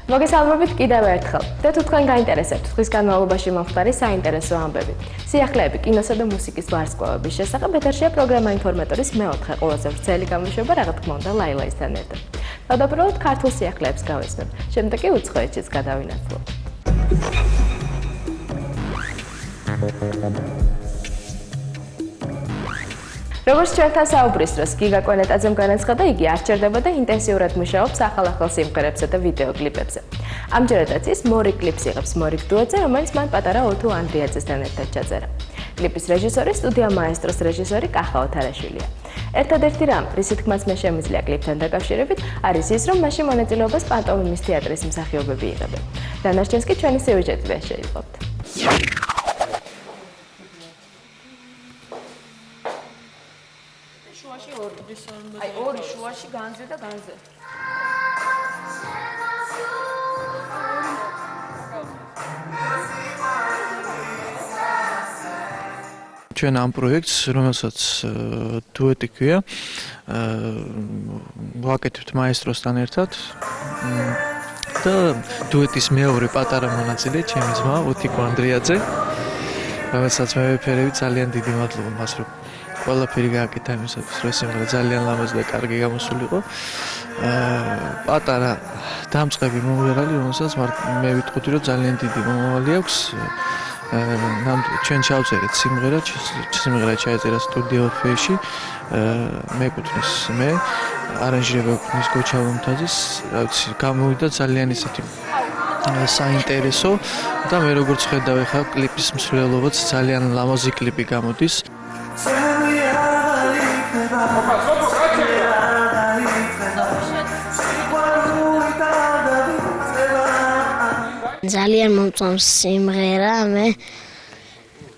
მოგესალმებით კიდევ ერთხელ. და თუ თქვენ გაინტერესებთ დღის განმავლობაში მომხდარი საინტერესო ამბები, სიახლეები კინოსა და მუსიკის ვარსკვლავების შესახებ ეთერშია პროგრამა ინფორმატორის მეოთხე ყველაზე ვრცელი გამოშვება, რა თქმა უნდა, ლაილაისთან ერთად. თავდაპირველად ქართულ სიახლეებს გავესწრებთ, შემდეგ კი უცხოეთშიც გადავინაცვლოთ. როგორც ჩვენთან საუბრის დროს გიგა კვენეტაძემ განაცხადა, იგი არ ჩერდებოდა ინტენსიურად მუშაობს ახალ სიმღერებსა და ვიდეოკლიპებზე. ამჯერადაც ის მორიგ კლიპს იღებს მორიგ დუეტზე, რომელიც მან პატარა ოთო ანდრიაძესთან ერთად ჩაწერა. კლიპის რეჟისორი სტუდია მაესტროს რეჟისორი კახა ოთარაშვილია. ერთადერთი რამ, რის თქმაც მე შემიძლია კლიპთან დაკავშირებით, არის ის, რომ მასში მონაწილეობას პანტომიმის თეატრის მსახიობები იღებენ. დანარჩენს კი ჩვენი სიუჟეტიდან შეიღებთ. აი ორი შუაში განზე და განზე. ჩვენ ამ პროექტს, რომელსაც დუეტი ქვია, ვაკეთებთ მაესტროსთან ერთად და დუეტის მეორე პატარა მონაწილე ჩემი ძმა უთიკო ანდრიაძე, რომელსაც მე ვეფერები ძალიან დიდი მადლობა მას რომ ყველაფერი გააკეთა იმისათვის, რომ სიმღერა ძალიან ლამაზი და კარგი გამოსულიყო. პატარა დამწყები მომღერალი, რომელსაც მე ვიტყოდი, რომ ძალიან დიდი მომავალი აქვს. ჩვენ ჩავწერეთ სიმღერა ჩაეწერა სტუდია ორფეიში, მეკუთვნის მე, არანჟირება ეკუთვნის გოჩა ლომთაძის, რა ვიცი, გამოვიდა ძალიან ისეთი საინტერესო და მე როგორც ხედავ ახლა კლიპის მსვლელობაც ძალიან ლამაზი კლიპი გამოდის. ძალიან მომწონს სიმღერა, მე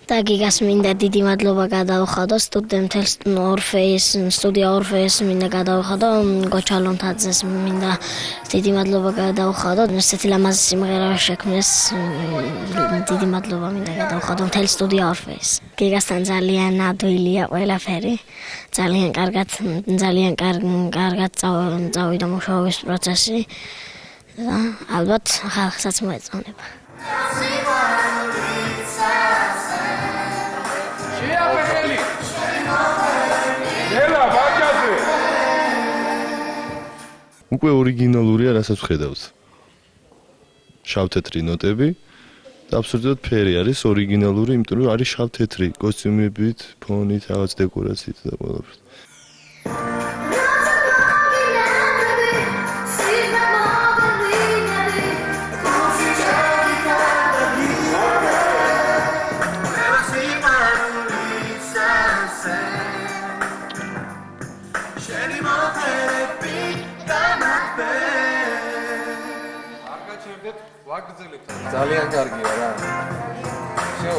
და გიგას მინდა დიდი მადლობა გადავხადო სტუდია ორფეის მინდა გადავხადო, გოჩა ლომთაძეს მინდა დიდი მადლობა გადავხადო, ესეთი ლამაზი სიმღერა შექმნეს, დიდი მადლობა მინდა გადავხადო მთელ სტუდია ორფეის. გიგასთან ძალიან ადვილია ყველაფერი, ძალიან კარგად წავიდა მუშაობის პროცესი. ალბათ ხალხსაც მოეწონება. უკვე ორიგინალურია, რასაც ხედავთ. შავ-თეთრი ნოტები და აბსოლუტურად ფერი არის ორიგინალური, იმიტომ რომ არის შავ-თეთრი კოსტიუმებით, ფონით, რაღაც დეკორაციით და ყველაფერით. ძალიან კარგია რა. всё.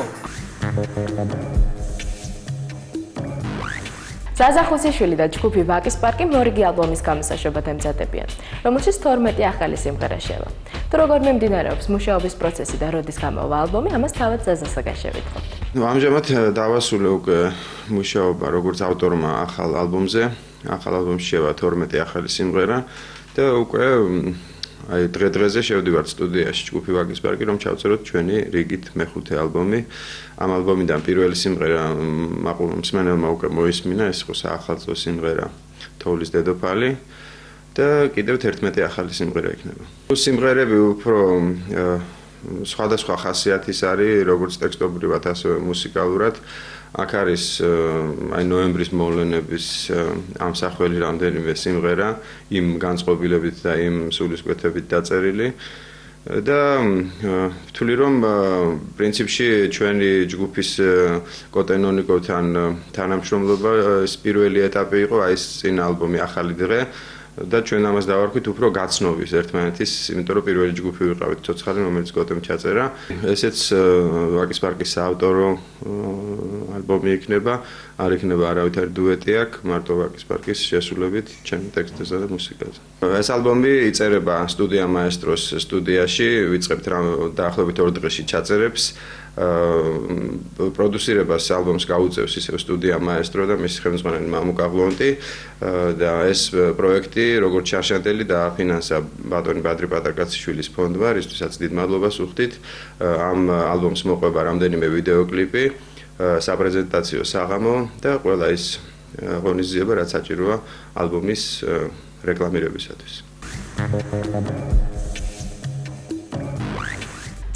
ზაზა ხუსიშვილი და ჯგუფი ვაკის პარკი მორიგი ალბომის გამოსაშვებად ემზადებიან, რომელშიც 12 ახალი სიმღერა შევა. თუ როგორ მიმდინარეობს მუშაობის პროცესი და როდის გამოვა ალბომი, ამას თავად ზაზასაგან შევიტყობთ. ამჟამად დავასრულე უკვე მუშაობა როგორც ავტორმა ახალ ალბომზე. ახალ ალბომში შევა 12 ახალი სიმღერა და უკვე აი დღე-დღეზე შევდივართ სტუდიაში ჯგუფი ვაკის პარკი, რომ ჩავწეროთ ჩვენი რიგით მეხუთე ალბომი. ამ ალბომიდან პირველი სიმღერა მსმენელმა უკვე მოისმინა, ეს იყო საახალწლო სიმღერა თოვლის დედოფალი და კიდევ 11 ახალი სიმღერა იქნება. სიმღერები უფრო სხვადასხვა ხასიათის არის, როგორც ტექსტობრივად, ასევე მუსიკალურად. აქ არის აი ნოემბრის მოვლენების ამსახველი რამდენიმე სიმღერა, იმ განწყობილებით და იმ სულისკვეთებით დაწერილი. და ვთვლი რომ პრინციპში ჩვენი ჯგუფის კოტენონიკოვთან თანამშრომლობა ეს პირველი ეტაპი იყო, აი ეს წინა ალბომი ახალი დღე. და ჩვენ ამას დავარქვით უფრო გაცნობის ერთმანეთის, იმიტომ რომ პირველი ჯგუფი ვიყავით ცოცხალი, რომელიც კოტემ ჩაწერა. ესეც ვაკის პარკის საავტორო ალბომი იქნება. არ იქნება არავითარი დუეტი აქ, მარტო ვაკის პარკის შესრულებით ჩემი ტექსტებსა და მუსიკაზე. ეს ალბომი იწერება სტუდია მაესტროს სტუდიაში, ვიწყებთ დაახლოებით 2 დღეში ჩაწერებს. პროდიუსირებას ალბომს გაუწევს ისევ სტუდია მაესტრო და მისი ხელმძღვანელი მამუკა გლონტი და ეს პროექტი როგორც ჩარშანდელი დააფინანსა ბატონი ბადრი პატარკაციშვილის ფონდმა, რისთვისაც დიდ მადლობას ვუხდით. ამ ალბომს მოყვება რამდენიმე ვიდეოკლიპი, საპრეზენტაციო საღამო და ყველა ის ღონისძიება, რაც საჭიროა ალბომის რეკლამირებისათვის.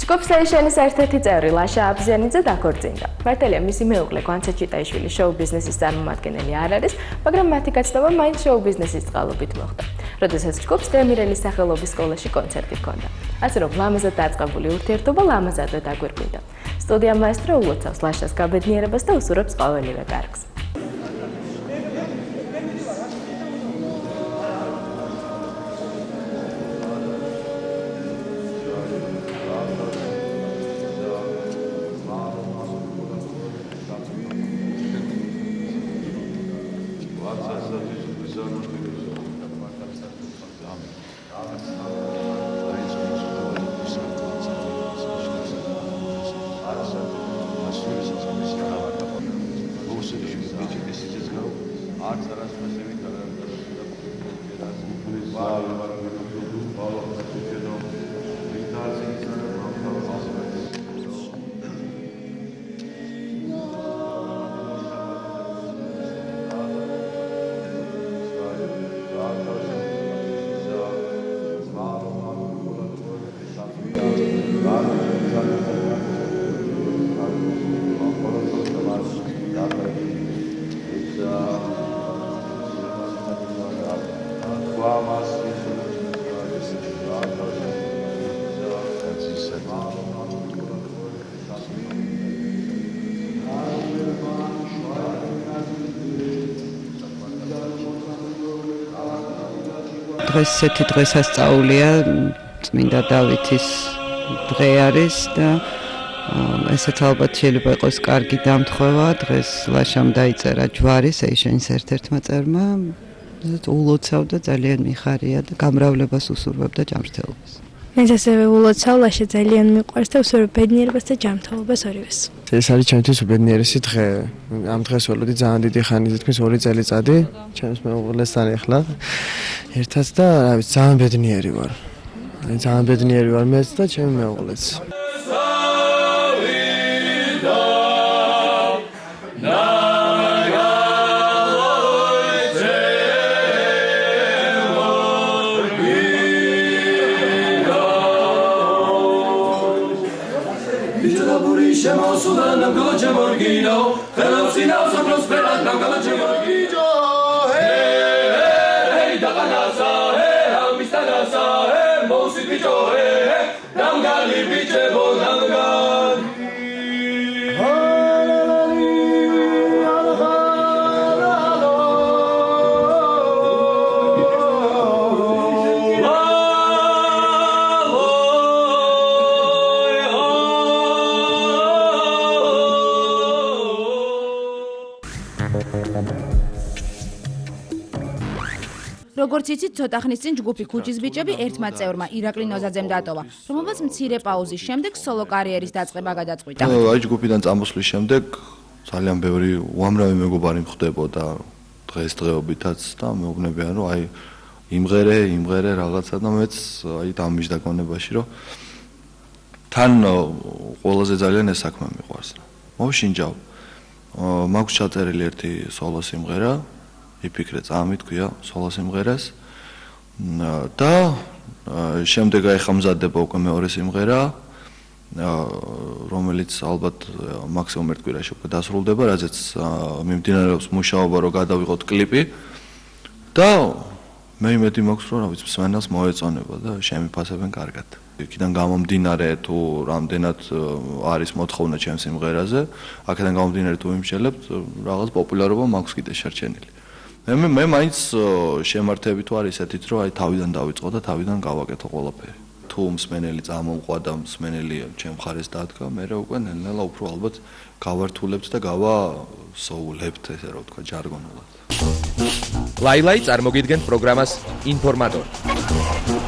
ჯგუფსეიშენის ერთ-ერთი წევრი ლაშა აბზიანიძე დაქორწინდა. მართალია მისი მეუღლე გვანცა ჩიტაიშვილი შოუ ბიზნესის წარმომადგენელი არ არის, მაგრამ მათი გაცნობა მაინც შოუ ბიზნესის წყალობით მოხდა. როდესაც ჯგუფს დემირელის სახელობის სკოლაში კონცერტი ჰქონდა. ასე რომ ლამაზად დაწყებული ურთიერთობა ლამაზადვე დაგვირგვინდა. სტუდია მაესტრო ულოცავს ლაშას გაბედნიერებას და უსურვებს ყოველივე კარგს. დღეს ესეთი დღესასწაულია, წმინდა დავითის დღე არის და ესეც ალბათ შეიძლება იყოს კარგი დამთხვევა. დღეს ლაშამ დაიწერა ჯვარი სეიშენის ერთ-ერთმა წერმა. ულოცავდა, ძალიან მიხარია და გამრავლებას უსურვებდა ჯანმრთელობას. მეც ასევე ულოცავ, ლაშა ძალიან მიყვარს და უსურვებ ბედნიერებას და ჯანმრთელობას ორივეს. ეს არის ჩემთვის უბედნიერესი დღე. ამ დღეს ველოდი ძალიან დიდი ხანი, თითქმის 2 წელიწადი, ჩემს მეუღლესთან ეხლა ერთად და რა ვიცი, ძალიან ბედნიერი ვარ. ძალიან ბედნიერი ვარ მეც და ჩემი მეუღლეც. Sudan goche morgino, felosina sopros pelat nam goche morgino. Hey, da ganasa, hey, amistanasa, hey, mosit bicho, hey, nam gali biche bo nam gali. როგორც იცით, ცოტა ხნის წინ ჯგუფი ქუჩის ბიჭები ერთმა წევრმა ირაკლი ნოზაძემ დატოვა, რომელმაც მცირე პაუზის შემდეგ სოლო კარიერის დაწყება გადაწყვიტა. აი ჯგუფიდან წამოსვლის შემდეგ ძალიან ბევრი უამრავი მეგობარი მხვდებოდა დღესდღეობითაც და მეუბნებიან, რომ აი იმღერე რაღაცა და მეც აი დამიჯდა გონებაში, რომ თან ყველაზე ძალიან ეს საქმე მიყვარს. მოვშინჯავ. მაქვს ჩაწერილი ერთი სოლო სიმღერა. იფიქრე წამი თქვია სოლო სიმღერას და შემდეგ აიხამზადება უკვე მეორე სიმღერა, რომელიც ალბათ მაქსიმუმ ერთ კვირაში უკვე დასრულდება, რაზეც მიმდინარეობს მუშაობა, რომ გადავიღოთ კლიპი და მე იმედი მაქვს, რომ რა ვიცი, მსმენელს მოეწონება და შემიფასებენ კარგად. იქიდან გამომდინარე თუ რამდენად არის მოთხოვნა ჩემს სიმღერაზე, აქედან გამომდინარე თუ ვიმშელებთ, რაღაც პოპულარობა მაქვს კიდე შერჩენილი. მე მაინც შემართები თუ არის ესეთით, რომ აი თავიდან დავიწყო და თავიდან გავაკეთო ყველაფერი. თუ მსმენელი წამოვყვა და მსმენელი ჩემ მხარეს დადგა, მე უკვე ნელ-ნელა უფრო ალბათ გავართულებთ და გავასოულებთ, ესე რა ვთქვა, ჯარგონულად. ლაილაი წარმოგიდგენთ პროგრამას ინფორმატორი.